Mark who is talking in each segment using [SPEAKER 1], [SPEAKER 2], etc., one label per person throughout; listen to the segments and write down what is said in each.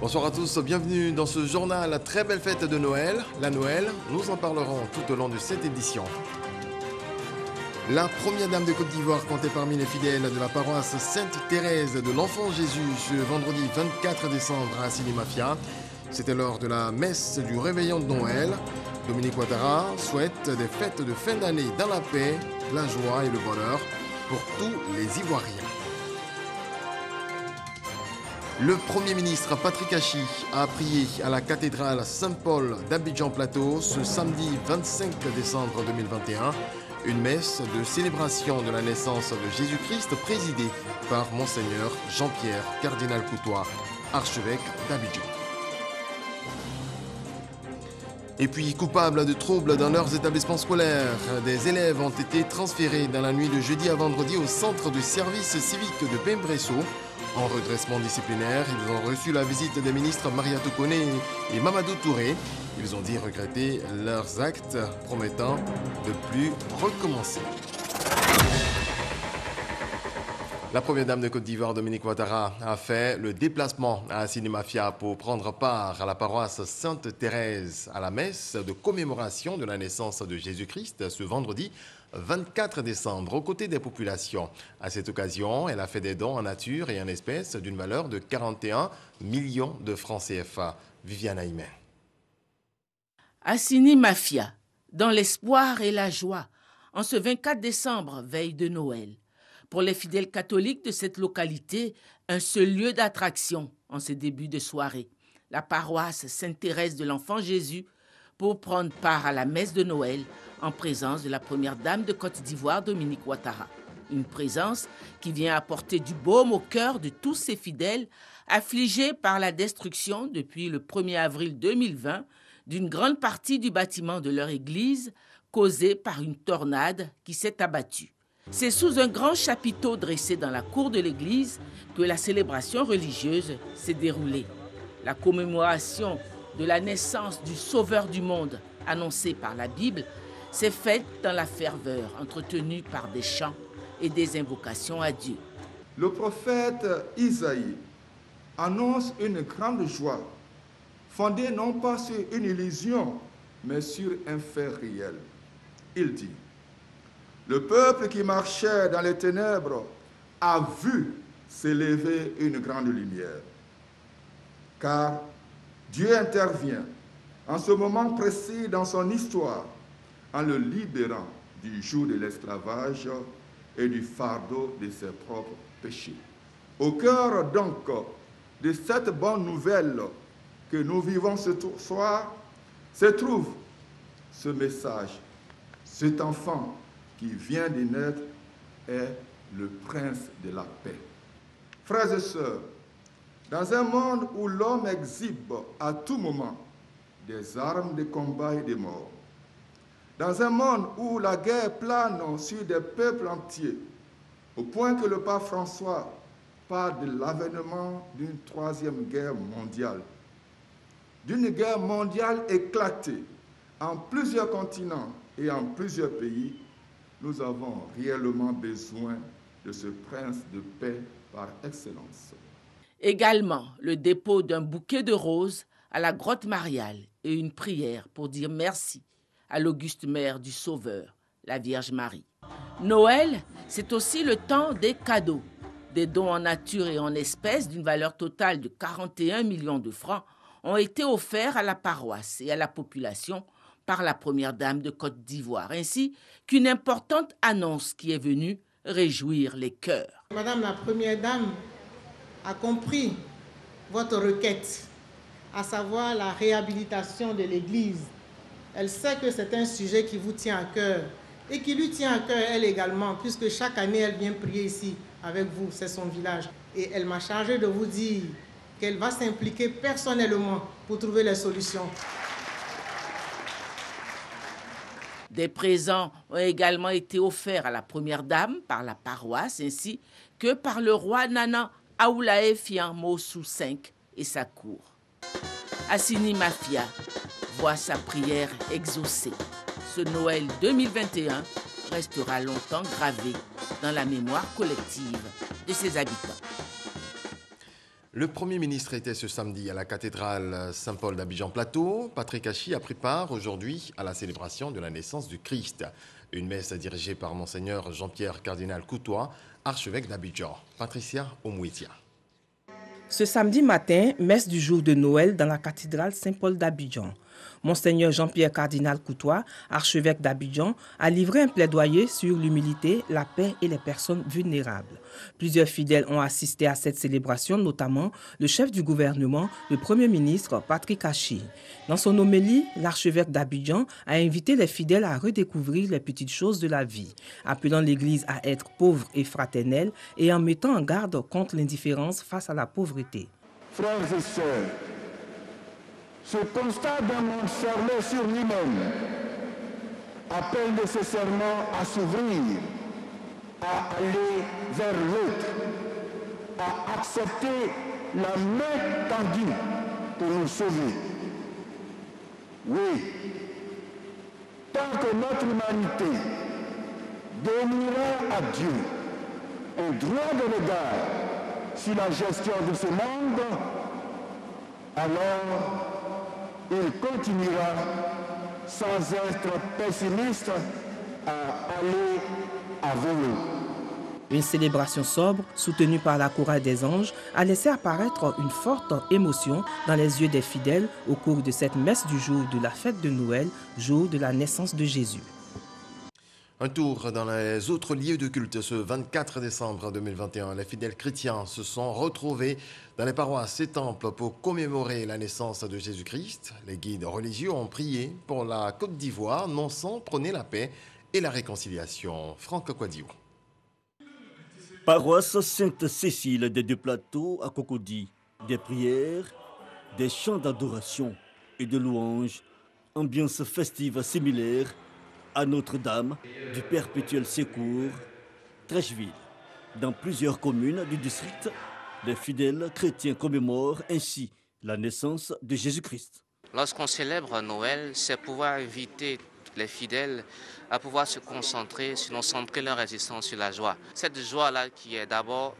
[SPEAKER 1] Bonsoir à tous, bienvenue dans ce journal. Très belle fête de Noël. La Noël, nous en parlerons tout au long de cette édition. La première dame de Côte d'Ivoire comptait parmi les fidèles de la paroisse Sainte-Thérèse de l'Enfant Jésus ce vendredi 24 décembre à Silimafia. C'était lors de la messe du réveillon de Noël. Dominique Ouattara souhaite des fêtes de fin d'année dans la paix, la joie et le bonheur pour tous les Ivoiriens. Le Premier ministre Patrick Hachi a prié à la cathédrale Saint-Paul d'Abidjan-Plateau ce samedi 25 décembre 2021, une messe de célébration de la naissance de Jésus-Christ présidée par Monseigneur Jean-Pierre Cardinal Coutois, archevêque d'Abidjan. Et puis, coupables de troubles dans leurs établissements scolaires, des élèves ont été transférés dans la nuit de jeudi à vendredi au centre de service civique de Pembresso. En redressement disciplinaire, ils ont reçu la visite des ministres Maria Tokone et Mamadou Touré. Ils ont dit regretter leurs actes, promettant de plus recommencer. La première dame de Côte d'Ivoire, Dominique Ouattara, a fait le déplacement à Silimafia pour prendre part à la paroisse Sainte-Thérèse à la messe de commémoration de la naissance de Jésus-Christ ce vendredi 24 décembre aux côtés des populations. À cette occasion, elle a fait des dons en nature et en espèces d'une valeur de 41 millions de francs CFA. Viviane Aïmen.
[SPEAKER 2] À Silimafia, dans l'espoir et la joie, en ce 24 décembre, veille de Noël. Pour les fidèles catholiques de cette localité, un seul lieu d'attraction en ce début de soirée, la paroisse Sainte-Thérèse de l'Enfant Jésus, pour prendre part à la messe de Noël en présence de la première dame de Côte d'Ivoire, Dominique Ouattara. Une présence qui vient apporter du baume au cœur de tous ces fidèles affligés par la destruction depuis le 1er avril 2020 d'une grande partie du bâtiment de leur église causée par une tornade qui s'est abattue. C'est sous un grand chapiteau dressé dans la cour de l'église que la célébration religieuse s'est déroulée. La commémoration de la naissance du Sauveur du monde, annoncée par la Bible, s'est faite dans la ferveur, entretenue par des chants et des invocations à Dieu.
[SPEAKER 3] Le prophète Isaïe annonce une grande joie, fondée non pas sur une illusion, mais sur un fait réel. Il dit: le peuple qui marchait dans les ténèbres a vu s'élever une grande lumière. Car Dieu intervient en ce moment précis dans son histoire en le libérant du joug de l'esclavage et du fardeau de ses propres péchés. Au cœur donc de cette bonne nouvelle que nous vivons ce soir se trouve ce message. Cet enfant qui vient de naître est le prince de la paix. Frères et sœurs, dans un monde où l'homme exhibe à tout moment des armes de combat et de mort, dans un monde où la guerre plane sur des peuples entiers, au point que le pape François parle de l'avènement d'une troisième guerre mondiale, d'une guerre mondiale éclatée en plusieurs continents et en plusieurs pays, nous avons réellement besoin de ce prince de paix par excellence.
[SPEAKER 2] Également, le dépôt d'un bouquet de roses à la grotte mariale et une prière pour dire merci à l'auguste mère du Sauveur, la Vierge Marie. Noël, c'est aussi le temps des cadeaux. Des dons en nature et en espèces d'une valeur totale de 41 millions de francs ont été offerts à la paroisse et à la population par la première dame de Côte d'Ivoire, ainsi qu'une importante annonce qui est venue réjouir les cœurs.
[SPEAKER 4] Madame la première dame a compris votre requête, à savoir la réhabilitation de l'église. Elle sait que c'est un sujet qui vous tient à cœur et qui lui tient à cœur elle également, puisque chaque année elle vient prier ici avec vous, c'est son village. Et elle m'a chargé de vous dire qu'elle va s'impliquer personnellement pour trouver les solutions.
[SPEAKER 2] Des présents ont également été offerts à la première dame par la paroisse ainsi que par le roi Nana Aoulaye Fian Mossou V et sa cour. Assini Mafia voit sa prière exaucée. Ce Noël 2021 restera longtemps gravé dans la mémoire collective de ses habitants.
[SPEAKER 1] Le Premier ministre était ce samedi à la cathédrale Saint-Paul d'Abidjan-Plateau. Patrick Hachi a pris part aujourd'hui à la célébration de la naissance du Christ. Une messe dirigée par Monseigneur Jean-Pierre Cardinal Coutois, archevêque d'Abidjan. Patricia Omouitia.
[SPEAKER 5] Ce samedi matin, messe du jour de Noël dans la cathédrale Saint-Paul d'Abidjan. Monseigneur Jean-Pierre Cardinal Coutois, archevêque d'Abidjan, a livré un plaidoyer sur l'humilité, la paix et les personnes vulnérables. Plusieurs fidèles ont assisté à cette célébration, notamment le chef du gouvernement, le Premier ministre Patrick Hachi. Dans son homélie, l'archevêque d'Abidjan a invité les fidèles à redécouvrir les petites choses de la vie, appelant l'Église à être pauvre et fraternelle et en mettant en garde contre l'indifférence face à la pauvreté.
[SPEAKER 6] Frères et sœurs, ce constat d'un monde fermé sur lui-même appelle nécessairement à s'ouvrir, à aller vers l'autre, à accepter la main tendue pour nous sauver. Oui, tant que notre humanité donnera à Dieu un droit de regard sur la gestion de ce monde, alors il continuera sans être pessimiste à aller à vélo.
[SPEAKER 5] Une célébration sobre, soutenue par la chorale des anges, a laissé apparaître une forte émotion dans les yeux des fidèles au cours de cette messe du jour de la fête de Noël, jour de la naissance de Jésus.
[SPEAKER 1] Un tour dans les autres lieux de culte. Ce 24 décembre 2021, les fidèles chrétiens se sont retrouvés dans les paroisses et temples pour commémorer la naissance de Jésus-Christ. Les guides religieux ont prié pour la Côte d'Ivoire, non sans prôner la paix et la réconciliation. Franck Kouadio.
[SPEAKER 7] Paroisse Sainte-Cécile des Deux-Plateaux à Cocody. Des prières, des chants d'adoration et de louanges, ambiance festive similaire à Notre-Dame du Perpétuel Secours, Trècheville. Dans plusieurs communes du district, les fidèles chrétiens commémorent ainsi la naissance de Jésus-Christ.
[SPEAKER 8] Lorsqu'on célèbre Noël, c'est pouvoir inviter les fidèles à pouvoir se concentrer, sinon centrer leur existence sur la joie. Cette joie-là qui est d'abord,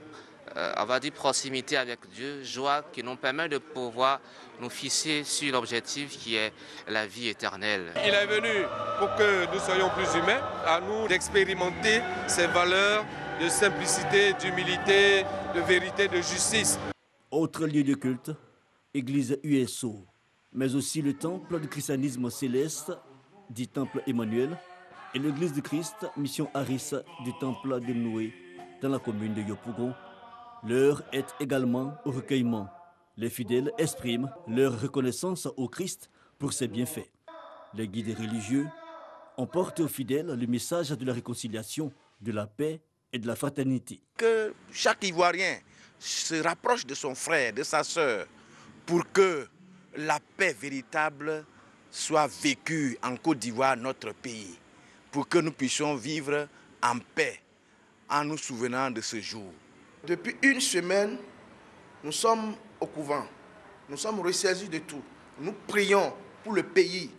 [SPEAKER 8] on va dire, proximité avec Dieu, joie qui nous permet de pouvoir nous fixer sur l'objectif qui est la vie éternelle.
[SPEAKER 9] Il est venu pour que nous soyons plus humains, à nous d'expérimenter ces valeurs de simplicité, d'humilité, de vérité, de justice.
[SPEAKER 7] Autre lieu de culte, église USO, mais aussi le temple du christianisme céleste, dit temple Emmanuel, et l'église du Christ, mission Harris du temple de Noé, dans la commune de Yopougon. L'heure est également au recueillement. Les fidèles expriment leur reconnaissance au Christ pour ses bienfaits. Les guides religieux ont porté aux fidèles le message de la réconciliation, de la paix et de la fraternité.
[SPEAKER 10] Que chaque Ivoirien se rapproche de son frère, de sa sœur, pour que la paix véritable soit vécue en Côte d'Ivoire, notre pays, pour que nous puissions vivre en paix en nous souvenant de ce jour.
[SPEAKER 11] Depuis une semaine, nous sommes au couvent. Nous sommes ressaisis de tout. Nous prions pour le pays.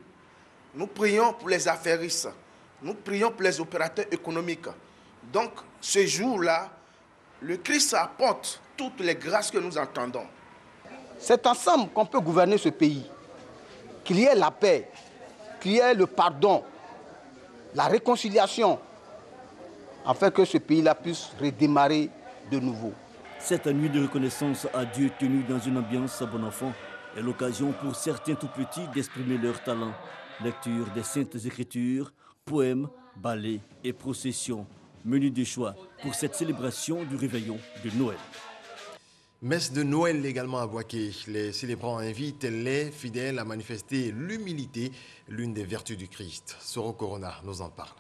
[SPEAKER 11] Nous prions pour les affairistes. Nous prions pour les opérateurs économiques. Donc, ce jour-là, le Christ apporte toutes les grâces que nous entendons.
[SPEAKER 12] C'est ensemble qu'on peut gouverner ce pays. Qu'il y ait la paix, qu'il y ait le pardon, la réconciliation, afin que ce pays-là puisse redémarrer de nouveau.
[SPEAKER 7] Cette nuit de reconnaissance à Dieu tenue dans une ambiance bon enfant est l'occasion pour certains tout petits d'exprimer leur talent. Lecture des Saintes Écritures, poèmes, ballets et processions. Menu de choix pour cette célébration du réveillon de Noël.
[SPEAKER 1] Messe de Noël également à Boaké. Les célébrants invitent les fidèles à manifester l'humilité, l'une des vertus du Christ. Soro Corona nous en parle.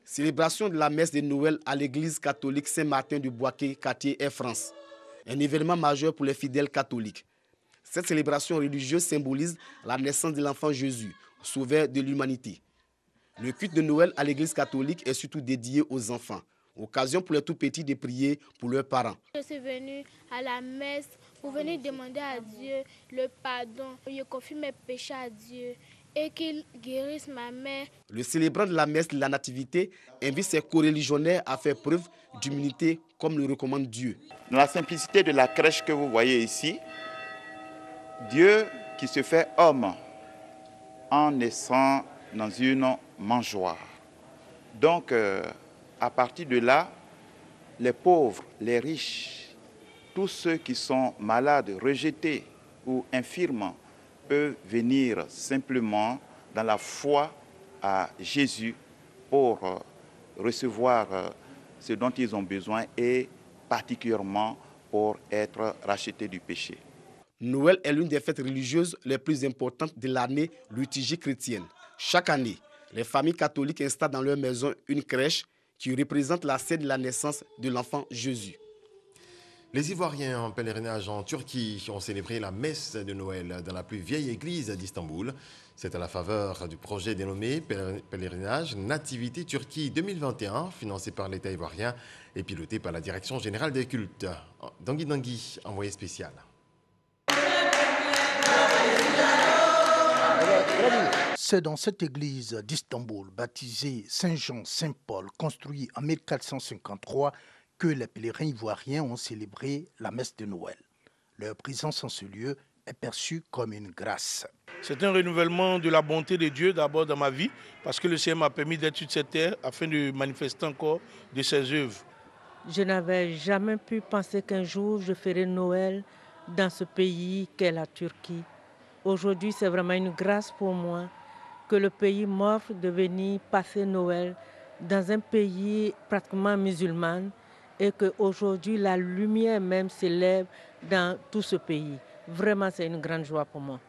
[SPEAKER 13] Célébration de la messe de Noël à l'église catholique Saint-Martin du Boaké, quartier Air France. Un événement majeur pour les fidèles catholiques. Cette célébration religieuse symbolise la naissance de l'enfant Jésus, sauveur de l'humanité. Le culte de Noël à l'église catholique est surtout dédié aux enfants. Occasion pour les tout-petits de prier pour leurs parents.
[SPEAKER 14] Je suis venue à la messe pour venir demander à Dieu le pardon. Je confie mes péchés à Dieu et qu'il guérisse ma mère.
[SPEAKER 13] Le célébrant de la messe de la Nativité invite ses coreligionnaires à faire preuve d'humilité comme le recommande Dieu.
[SPEAKER 10] Dans la simplicité de la crèche que vous voyez ici, Dieu qui se fait homme en naissant dans une mangeoire. Donc, à partir de là, les pauvres, les riches, tous ceux qui sont malades, rejetés ou infirmes peuvent venir simplement dans la foi à Jésus pour recevoir ce dont ils ont besoin et particulièrement pour être rachetés du péché.
[SPEAKER 13] Noël est l'une des fêtes religieuses les plus importantes de l'année liturgique chrétienne. Chaque année, les familles catholiques installent dans leur maison une crèche qui représente la scène de la naissance de l'enfant Jésus.
[SPEAKER 1] Les Ivoiriens en pèlerinage en Turquie ont célébré la messe de Noël dans la plus vieille église d'Istanbul. C'est à la faveur du projet dénommé Pèlerinage Nativité Turquie 2021, financé par l'État ivoirien et piloté par la Direction générale des cultes. Dangui Dangui, envoyé spécial.
[SPEAKER 15] C'est dans cette église d'Istanbul, baptisée Saint-Jean-Saint-Paul, construite en 1453, que les pèlerins ivoiriens ont célébré la messe de Noël. Leur présence en ce lieu est perçue comme une grâce.
[SPEAKER 16] C'est un renouvellement de la bonté de Dieu d'abord dans ma vie, parce que le Seigneur m'a permis d'être sur cette terre afin de manifester encore de ses œuvres.
[SPEAKER 17] Je n'avais jamais pu penser qu'un jour je ferais Noël dans ce pays qu'est la Turquie. Aujourd'hui, c'est vraiment une grâce pour moi que le pays m'offre de venir passer Noël dans un pays pratiquement musulman et qu'aujourd'hui, la lumière même s'élève dans tout ce pays. Vraiment, c'est une grande joie pour moi.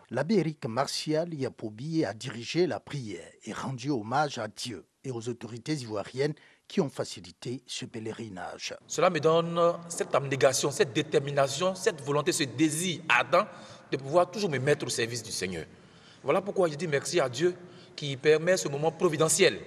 [SPEAKER 15] L'abbé Éric Martial Yapoubi a dirigé la prière et rendu hommage à Dieu et aux autorités ivoiriennes qui ont facilité ce pèlerinage.
[SPEAKER 18] Cela me donne cette abnégation, cette détermination, cette volonté, ce désir ardent de pouvoir toujours me mettre au service du Seigneur. Voilà pourquoi je dis merci à Dieu qui permet ce moment providentiel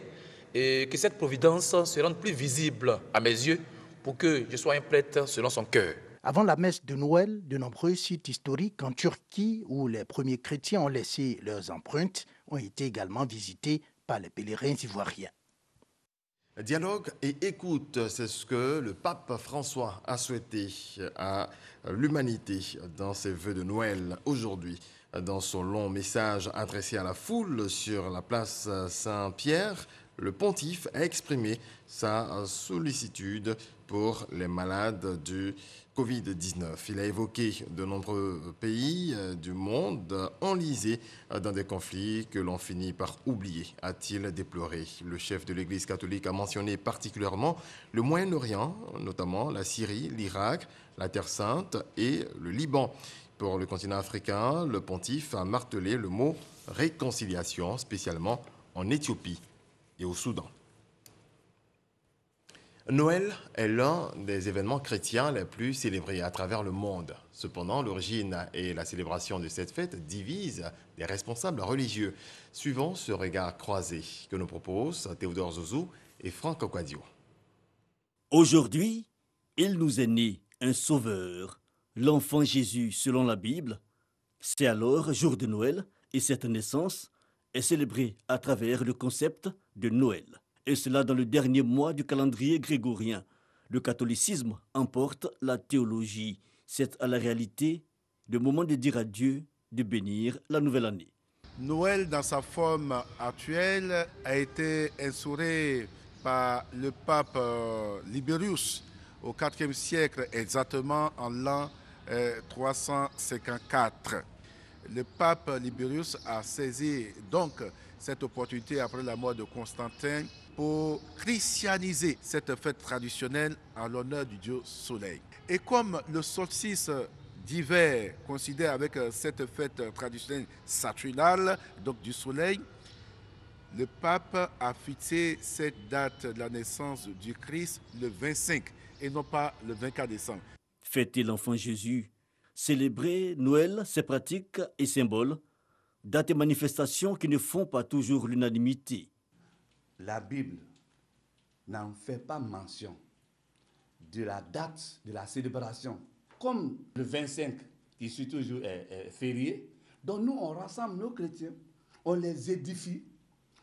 [SPEAKER 18] et que cette providence se rende plus visible à mes yeux pour que je sois un prêtre selon son cœur.
[SPEAKER 15] Avant la messe de Noël, de nombreux sites historiques en Turquie où les premiers chrétiens ont laissé leurs empreintes ont été également visités par les pèlerins ivoiriens.
[SPEAKER 1] Dialogue et écoute, c'est ce que le pape François a souhaité à l'humanité dans ses vœux de Noël aujourd'hui. Dans son long message adressé à la foule sur la place Saint-Pierre, le pontife a exprimé sa sollicitude pour les malades du Covid-19. Il a évoqué de nombreux pays du monde enlisés dans des conflits que l'on finit par oublier, a-t-il déploré. Le chef de l'Église catholique a mentionné particulièrement le Moyen-Orient, notamment la Syrie, l'Irak, la Terre Sainte et le Liban. Pour le continent africain, le pontife a martelé le mot réconciliation, spécialement en Éthiopie et au Soudan. Noël est l'un des événements chrétiens les plus célébrés à travers le monde. Cependant, l'origine et la célébration de cette fête divisent les responsables religieux. Suivant ce regard croisé que nous proposent Théodore Zouzou et Franck Okwadio.
[SPEAKER 7] Aujourd'hui, il nous est né un sauveur, l'enfant Jésus selon la Bible. C'est alors jour de Noël et cette naissance est célébrée à travers le concept de Noël. Et cela dans le dernier mois du calendrier grégorien. Le catholicisme emporte la théologie. C'est à la réalité le moment de dire à Dieu de bénir la nouvelle année.
[SPEAKER 19] Noël, dans sa forme actuelle, a été instauré par le pape Liberius au IVe siècle, exactement en l'an 354. Le pape Liberius a saisi donc cette opportunité après la mort de Constantin pour christianiser cette fête traditionnelle en l'honneur du dieu soleil. Et comme le solstice d'hiver coïncidait avec cette fête traditionnelle saturnale, donc du soleil, le pape a fixé cette date de la naissance du Christ le 25 et non pas le 24 décembre.
[SPEAKER 7] Fêter l'enfant Jésus, célébrer Noël, ses pratiques et symboles, dates et manifestations qui ne font pas toujours l'unanimité.
[SPEAKER 20] La Bible n'en fait pas mention de la date de la célébration. Comme le 25, qui suit toujours est férié, donc nous on rassemble nos chrétiens, on les édifie,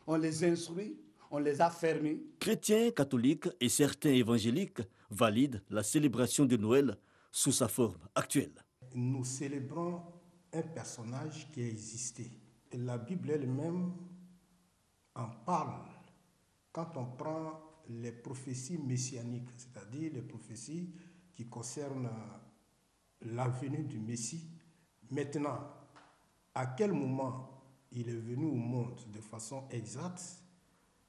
[SPEAKER 20] on les instruit, on les affermit.
[SPEAKER 7] Chrétiens, catholiques et certains évangéliques valident la célébration de Noël sous sa forme actuelle.
[SPEAKER 21] Nous célébrons un personnage qui a existé. Et la Bible elle-même en parle quand on prend les prophéties messianiques, c'est-à-dire les prophéties qui concernent la venue du Messie. Maintenant, à quel moment il est venu au monde de façon exacte,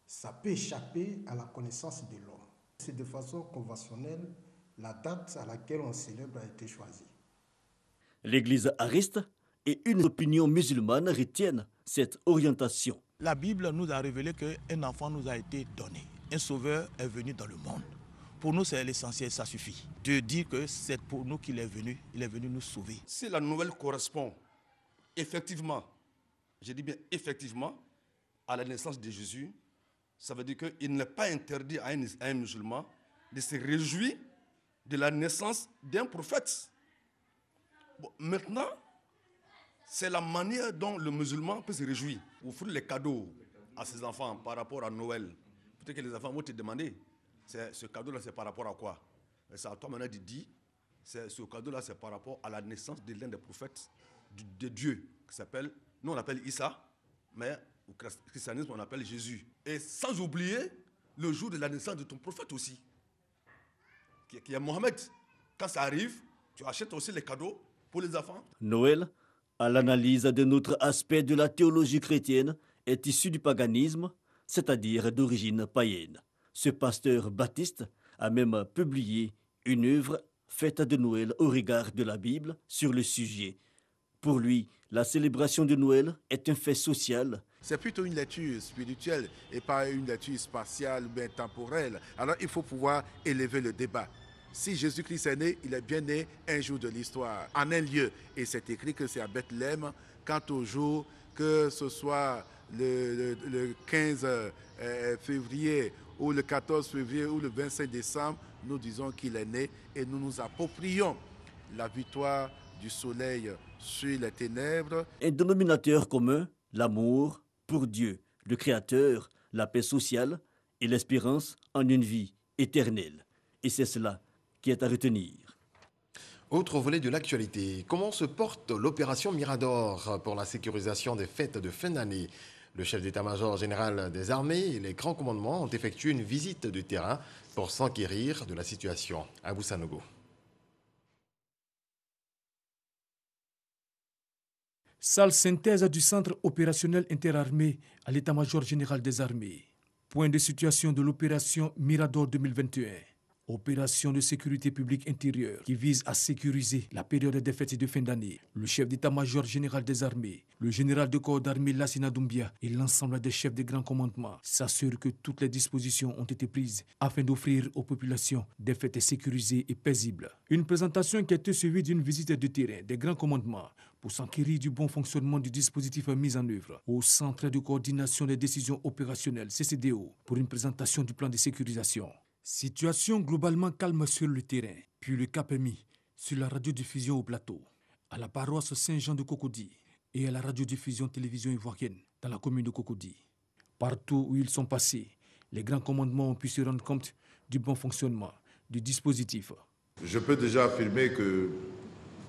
[SPEAKER 21] ça peut échapper à la connaissance de l'homme. C'est de façon conventionnelle, la date à laquelle on célèbre a été choisie.
[SPEAKER 7] L'Église ariste et une opinion musulmane retiennent cette orientation.
[SPEAKER 22] La Bible nous a révélé qu'un enfant nous a été donné. Un sauveur est venu dans le monde. Pour nous, c'est l'essentiel, ça suffit. De dire que c'est pour nous qu'il est venu nous sauver.
[SPEAKER 23] Si la nouvelle correspond effectivement, je dis bien effectivement, à la naissance de Jésus, ça veut dire qu'il n'est pas interdit à un musulman de se réjouir de la naissance d'un prophète. Bon, maintenant, c'est la manière dont le musulman peut se réjouir. Offrir les cadeaux à ses enfants par rapport à Noël. Peut-être que les enfants vont te demander, ce cadeau-là, c'est par rapport à quoi? C'est à toi maintenant de dire, ce cadeau-là, c'est par rapport à la naissance de l'un des prophètes de Dieu, qui s'appelle, nous on l'appelle Issa, mais au christianisme on appelle Jésus. Et sans oublier le jour de la naissance de ton prophète aussi, qui est Mohamed. Quand ça arrive, tu achètes aussi les cadeaux pour les enfants.
[SPEAKER 7] Noël, à l'analyse d'un autre aspect de la théologie chrétienne, est issu du paganisme, c'est-à-dire d'origine païenne. Ce pasteur baptiste a même publié une œuvre faite de Noël au regard de la Bible sur le sujet. Pour lui, la célébration de Noël est un fait social.
[SPEAKER 19] C'est plutôt une lecture spirituelle et pas une lecture spatiale ou bien temporelle. Alors il faut pouvoir élever le débat. Si Jésus-Christ est né, il est bien né un jour de l'histoire, en un lieu. Et c'est écrit que c'est à Bethléem. Quant au jour, que ce soit le 15 février ou le 14 février ou le 25 décembre, nous disons qu'il est né et nous nous approprions la victoire du soleil sur les ténèbres.
[SPEAKER 7] Un dénominateur commun, l'amour pour Dieu, le Créateur, la paix sociale et l'espérance en une vie éternelle. Et c'est cela qui est à retenir.
[SPEAKER 1] Autre volet de l'actualité, comment se porte l'opération Mirador pour la sécurisation des fêtes de fin d'année? Le chef d'état-major général des armées et les grands commandements ont effectué une visite de terrain pour s'enquérir de la situation. Abou Sanogo.
[SPEAKER 24] Salle synthèse du centre opérationnel interarmé à l'état-major général des armées. Point de situation de l'opération Mirador 2021. Opération de sécurité publique intérieure qui vise à sécuriser la période des fêtes de fin d'année. Le chef d'état-major général des armées, le général de corps d'armée Lassina Doumbia et l'ensemble des chefs des grands commandements s'assurent que toutes les dispositions ont été prises afin d'offrir aux populations des fêtes sécurisées et paisibles. Une présentation qui a été suivie d'une visite de terrain des grands commandements pour s'enquérir du bon fonctionnement du dispositif mis en œuvre au Centre de coordination des décisions opérationnelles CCDO pour une présentation du plan de sécurisation. Situation globalement calme sur le terrain, puis le cap est mis sur la radiodiffusion au plateau, à la paroisse Saint-Jean de Cocody et à la radiodiffusion télévision ivoirienne dans la commune de Cocody. Partout où ils sont passés, les grands commandements ont pu se rendre compte du bon fonctionnement du dispositif.
[SPEAKER 25] Je peux déjà affirmer que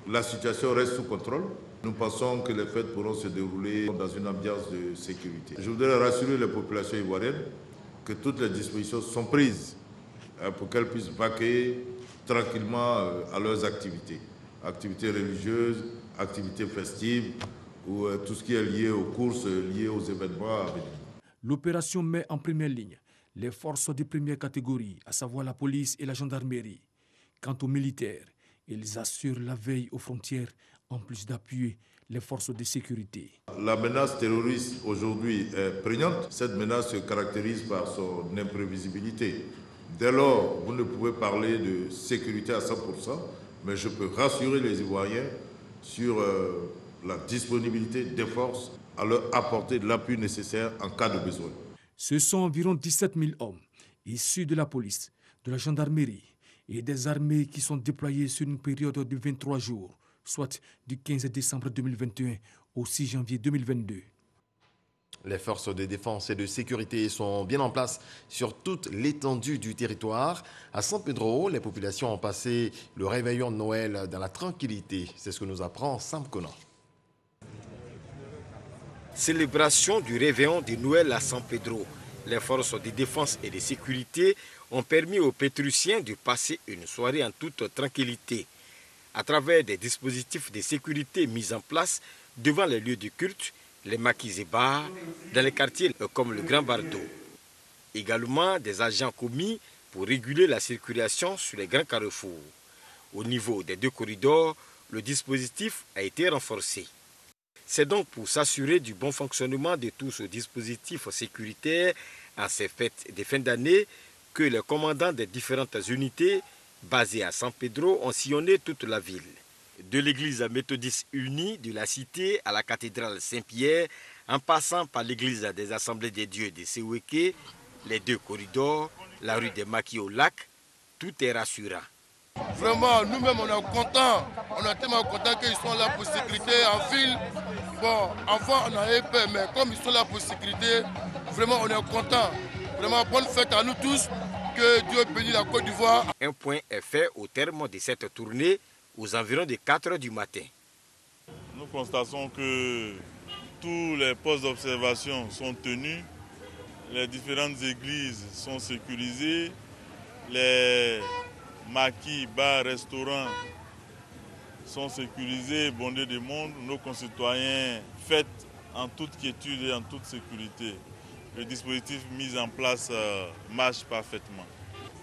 [SPEAKER 25] la situation reste sous contrôle. Nous pensons que les fêtes pourront se dérouler dans une ambiance de sécurité. Je voudrais rassurer les populations ivoiriennes que toutes les dispositions sont prises pour qu'elles puissent vaquer tranquillement à leurs activités. Activités religieuses, activités festives ou tout ce qui est lié aux courses, lié aux événements à venir.
[SPEAKER 24] L'opération met en première ligne les forces de première catégorie, à savoir la police et la gendarmerie. Quant aux militaires, ils assurent la veille aux frontières en plus d'appuyer les forces de sécurité.
[SPEAKER 25] La menace terroriste aujourd'hui est prégnante. Cette menace se caractérise par son imprévisibilité. Dès lors, vous ne pouvez parler de sécurité à 100%, mais je peux rassurer les Ivoiriens sur la disponibilité des forces à leur apporter de l'appui nécessaire en cas de besoin.
[SPEAKER 24] Ce sont environ 17 000 hommes issus de la police, de la gendarmerie et des armées qui sont déployés sur une période de 23 jours, soit du 15 décembre 2021 au 6 janvier 2022.
[SPEAKER 1] Les forces de défense et de sécurité sont bien en place sur toute l'étendue du territoire. À San Pedro, les populations ont passé le réveillon de Noël dans la tranquillité. C'est ce que nous apprend Sam Conan.
[SPEAKER 2] Célébration du réveillon de Noël à San Pedro. Les forces de défense et de sécurité ont permis aux Pétrusiens de passer une soirée en toute tranquillité. À travers des dispositifs de sécurité mis en place devant les lieux de culte, les maquis et bars, dans les quartiers comme le Grand Bardo. Également des agents commis pour réguler la circulation sur les grands carrefours. Au niveau des 2 corridors, le dispositif a été renforcé. C'est donc pour s'assurer du bon fonctionnement de tout ce dispositif sécuritaire en ces fêtes de fin d'année que les commandants des différentes unités basées à San Pedro ont sillonné toute la ville. De l'église méthodiste unie de la cité à la cathédrale Saint-Pierre, en passant par l'église des Assemblées des Dieux de Seweke, les 2 corridors, la rue des Maquis au lac, tout est rassurant.
[SPEAKER 3] Vraiment, nous-mêmes, on est contents. On est tellement contents qu'ils sont là pour sécurité en ville. Bon, avant, on avait peur, mais comme ils sont là pour sécurité, vraiment, on est contents. Vraiment, bonne fête à nous tous. Que Dieu bénisse la Côte d'Ivoire.
[SPEAKER 2] Un point est fait au terme de cette tournée aux environs de 4 h du matin.
[SPEAKER 4] Nous constatons que tous les postes d'observation sont tenus, les différentes églises sont sécurisées, les maquis, bars, restaurants sont sécurisés, bondés de monde. Nos concitoyens fêtent en toute quiétude et en toute sécurité. Le dispositif mis en place marche parfaitement.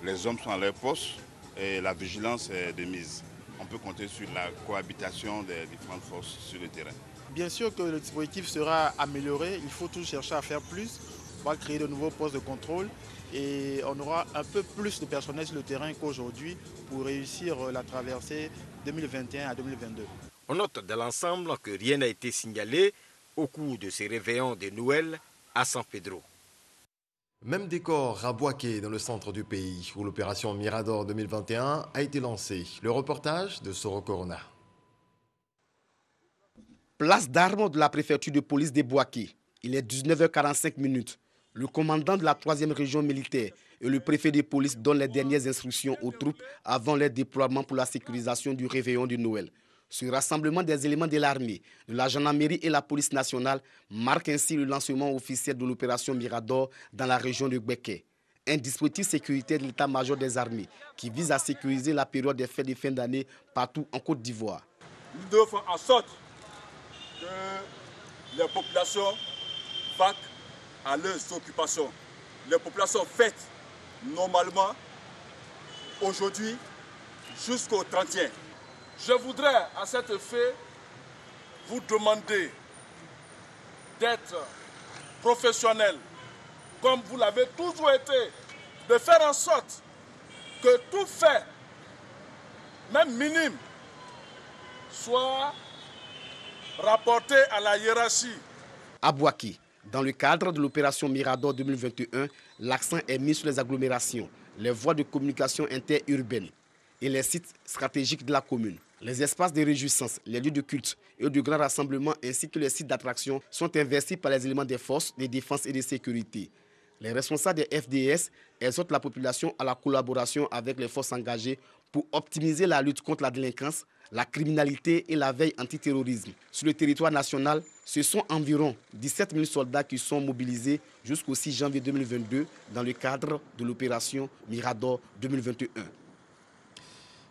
[SPEAKER 5] Les hommes sont à leur poste et la vigilance est de mise. On peut compter sur la cohabitation des différentes forces sur le terrain.
[SPEAKER 6] Bien sûr que le dispositif sera amélioré, il faut toujours chercher à faire plus. On va créer de nouveaux postes de contrôle et on aura un peu plus de personnel sur le terrain qu'aujourd'hui pour réussir la traversée 2021 à 2022.
[SPEAKER 2] On note dans l'ensemble que rien n'a été signalé au cours de ces réveillons de Noël à San Pedro.
[SPEAKER 1] Même décor à Boaké, dans le centre du pays, où l'opération Mirador 2021 a été lancée. Le reportage de Soro Corona.
[SPEAKER 13] Place d'armes de la préfecture de police de Boaké. Il est 19h45. Le commandant de la 3e région militaire et le préfet de police donnent les dernières instructions aux troupes avant leur déploiement pour la sécurisation du réveillon de Noël. Ce rassemblement des éléments de l'armée, de la gendarmerie et la police nationale marque ainsi le lancement officiel de l'opération Mirador dans la région de Gbeke. Un dispositif sécuritaire de l'état-major des armées qui vise à sécuriser la période des fêtes de fin d'année partout en Côte d'Ivoire.
[SPEAKER 26] Nous devons faire en sorte que les populations vaquent à leurs occupations. Les populations fêtent normalement aujourd'hui jusqu'au 31. Je voudrais à cet effet vous demander d'être professionnels comme vous l'avez toujours été, de faire en sorte que tout fait, même minime, soit rapporté à la hiérarchie.
[SPEAKER 13] À Boaké, dans le cadre de l'opération Mirador 2021, l'accent est mis sur les agglomérations, les voies de communication interurbaines et les sites stratégiques de la commune. Les espaces de réjouissance, les lieux de culte et de grands rassemblements ainsi que les sites d'attraction sont investis par les éléments des forces de défense et de sécurité. Les responsables des FDS exhortent la population à la collaboration avec les forces engagées pour optimiser la lutte contre la délinquance, la criminalité et la veille antiterrorisme. Sur le territoire national, ce sont environ 17 000 soldats qui sont mobilisés jusqu'au 6 janvier 2022 dans le cadre de l'opération Mirador 2021.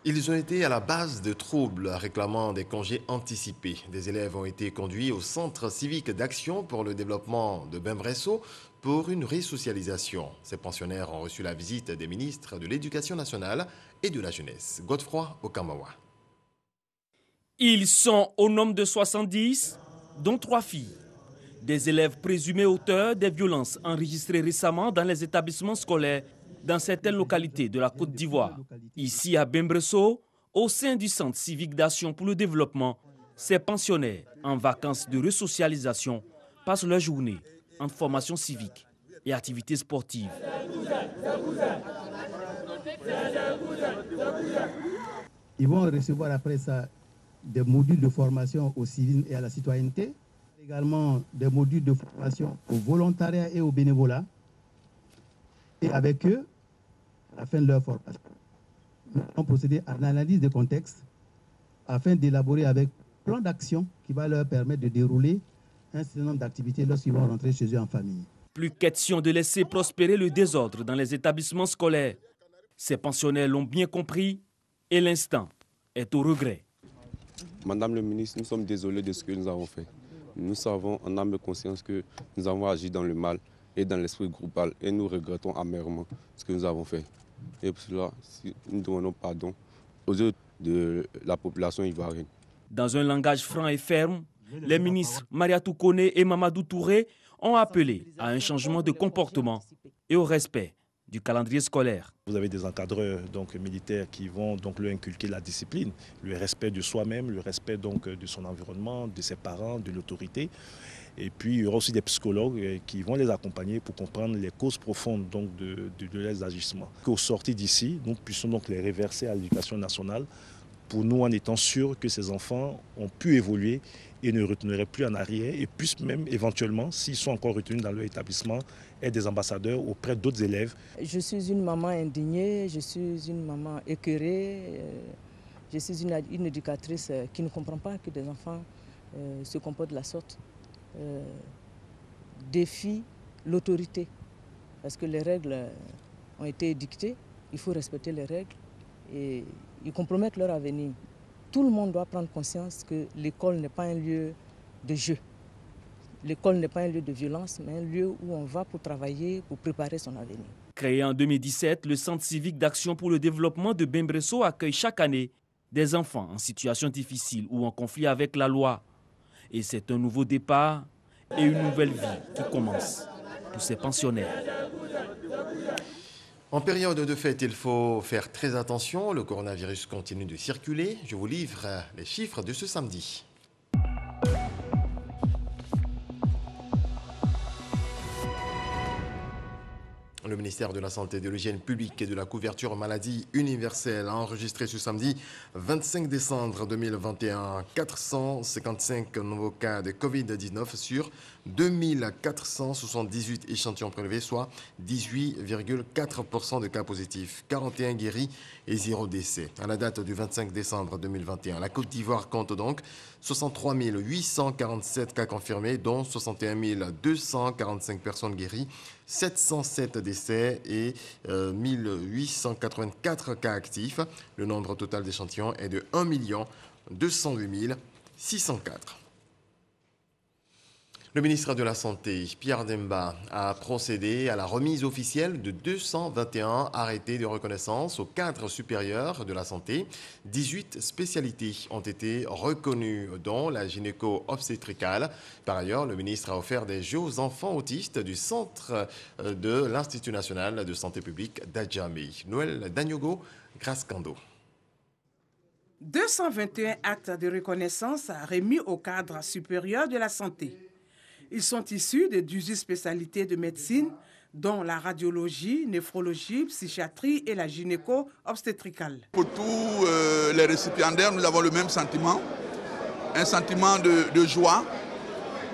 [SPEAKER 1] Ils ont été à la base de troubles réclamant des congés anticipés. Des élèves ont été conduits au centre civique d'action pour le développement de Bembresso pour une résocialisation. Ces pensionnaires ont reçu la visite des ministres de l'Éducation nationale et de la jeunesse. Godefroy Okamawa.
[SPEAKER 27] Ils sont au nombre de 70, dont 3 filles. Des élèves présumés auteurs des violences enregistrées récemment dans les établissements scolaires dans certaines localités de la Côte d'Ivoire. Ici à Bembresso, au sein du Centre civique d'action pour le développement, ces pensionnaires en vacances de resocialisation passent leur journée en formation civique et activités sportives.
[SPEAKER 28] Ils vont recevoir après ça des modules de formation au civisme et à la citoyenneté.
[SPEAKER 8] Également des modules de formation au volontariat et au bénévolat. Et avec eux, à la fin de leur formation, nous allons procéder à l'analyse des contextes afin d'élaborer avec un plan d'action qui va leur permettre de dérouler un certain nombre d'activités lorsqu'ils vont rentrer chez eux en famille.
[SPEAKER 27] Plus question de laisser prospérer le désordre dans les établissements scolaires. Ces pensionnaires l'ont bien compris et l'instant est au regret.
[SPEAKER 9] Madame le ministre, nous sommes désolés de ce que nous avons fait. Nous savons en âme et conscience que nous avons agi dans le mal et dans l'esprit groupal et nous regrettons amèrement ce que nous avons fait. Et pour cela, nous demandons pardon aux yeux de la population ivoirienne.
[SPEAKER 27] Dans un langage franc et ferme, les ministres Mariatou Kone et Mamadou Touré ont appelé à un changement de comportement et au respect du calendrier scolaire.
[SPEAKER 10] Vous avez des encadreurs militaires qui vont leur inculquer la discipline, le respect de soi-même, le respect de son environnement, de ses parents, de l'autorité. Et puis il y aura aussi des psychologues qui vont les accompagner pour comprendre les causes profondes de leurs agissements. Qu'au sortir d'ici, nous puissions les réverser à l'éducation nationale pour nous en étant sûrs que ces enfants ont pu évoluer et ne retourneraient plus en arrière et puissent même éventuellement, s'ils sont encore retenus dans leur établissement, être des ambassadeurs auprès d'autres élèves.
[SPEAKER 11] Je suis une maman indignée, je suis une maman écœurée, je suis une éducatrice qui ne comprend pas que des enfants se comportent de la sorte, défient l'autorité. Parce que les règles ont été édictées, il faut respecter les règles et ils compromettent leur avenir. Tout le monde doit prendre conscience que l'école n'est pas un lieu de jeu. L'école n'est pas un lieu de violence, mais un lieu où on va pour travailler, pour préparer son avenir.
[SPEAKER 27] Créé en 2017, le Centre civique d'action pour le développement de Bembresso accueille chaque année des enfants en situation difficile ou en conflit avec la loi. Et c'est un nouveau départ et une nouvelle vie qui commence pour ces pensionnaires.
[SPEAKER 1] En période de fête, il faut faire très attention. Le coronavirus continue de circuler. Je vous livre les chiffres de ce samedi. Le ministère de la Santé, de l'Hygiène publique et de la couverture maladie universelle a enregistré ce samedi 25 décembre 2021 455 nouveaux cas de Covid-19 sur 2478 échantillons prélevés, soit 18,4% de cas positifs, 41 guéris et 0 décès. À la date du 25 décembre 2021, la Côte d'Ivoire compte donc 63 847 cas confirmés, dont 61 245 personnes guéries, 707 décès et 1884 cas actifs. Le nombre total d'échantillons est de 1 208 604. Le ministre de la Santé, Pierre Demba, a procédé à la remise officielle de 221 arrêtés de reconnaissance au cadre supérieur de la santé. 18 spécialités ont été reconnues, dont la gynéco-obstétricale. Par ailleurs, le ministre a offert des jeux aux enfants autistes du centre de l'Institut national de santé publique d'Adjamé. Noël Danyogo, Grace Kando.
[SPEAKER 12] 221 actes de reconnaissance remis au cadre supérieur de la santé. Ils sont issus de 18 spécialités de médecine, dont la radiologie, néphrologie, psychiatrie et la gynéco-obstétricale.
[SPEAKER 14] Pour tous les récipiendaires, nous avons le même sentiment, un sentiment de joie,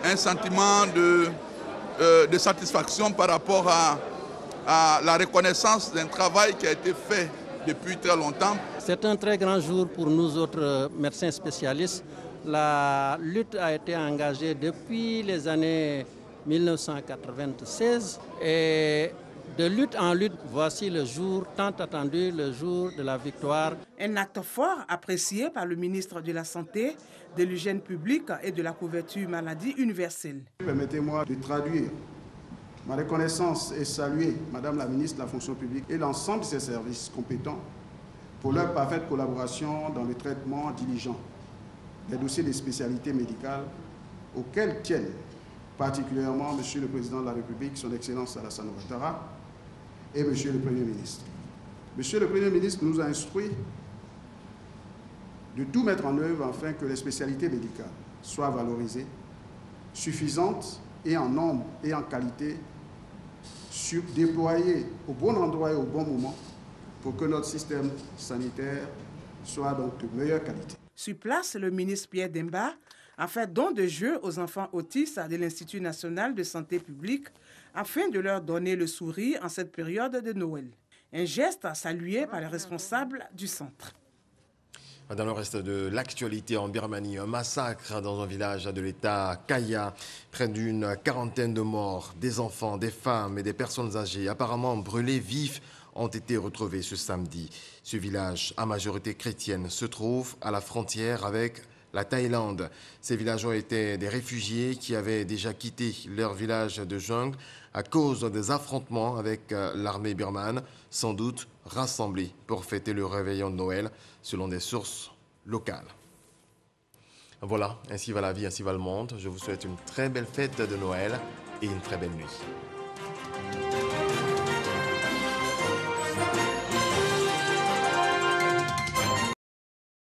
[SPEAKER 14] un sentiment de satisfaction par rapport à la reconnaissance d'un travail qui a été fait depuis très longtemps.
[SPEAKER 16] C'est un très grand jour pour nous autres médecins spécialistes. La lutte a été engagée depuis les années 1996 et de lutte en lutte, voici le jour tant attendu, le jour de la victoire.
[SPEAKER 12] Un acte fort apprécié par le ministre de la Santé, de l'Hygiène publique et de la couverture maladie universelle.
[SPEAKER 28] Permettez-moi de traduire ma reconnaissance et saluer Madame la ministre de la Fonction publique et l'ensemble de ses services compétents pour leur parfaite collaboration dans le traitement diligent des dossiers des spécialités médicales auxquels tiennent particulièrement Monsieur le Président de la République, Son Excellence Alassane Ouattara et Monsieur le Premier ministre. Monsieur le Premier ministre nous a instruit de tout mettre en œuvre afin que les spécialités médicales soient valorisées, suffisantes et en nombre et en qualité, déployées au bon endroit et au bon moment pour que notre système sanitaire soit donc de meilleure qualité.
[SPEAKER 12] Sur place, le ministre Pierre Demba a fait don de jeux aux enfants autistes de l'Institut national de santé publique afin de leur donner le sourire en cette période de Noël. Un geste salué par les responsables du centre.
[SPEAKER 1] Dans le reste de l'actualité en Birmanie, un massacre dans un village de l'État Kaya, près d'une quarantaine de morts, des enfants, des femmes et des personnes âgées apparemment brûlés vifs ont été retrouvés ce samedi. Ce village, à majorité chrétienne, se trouve à la frontière avec la Thaïlande. Ces villageois étaient des réfugiés qui avaient déjà quitté leur village de jungle à cause des affrontements avec l'armée birmane, sans doute rassemblés pour fêter le réveillon de Noël, selon des sources locales. Voilà, ainsi va la vie, ainsi va le monde. Je vous souhaite une très belle fête de Noël et une très belle nuit.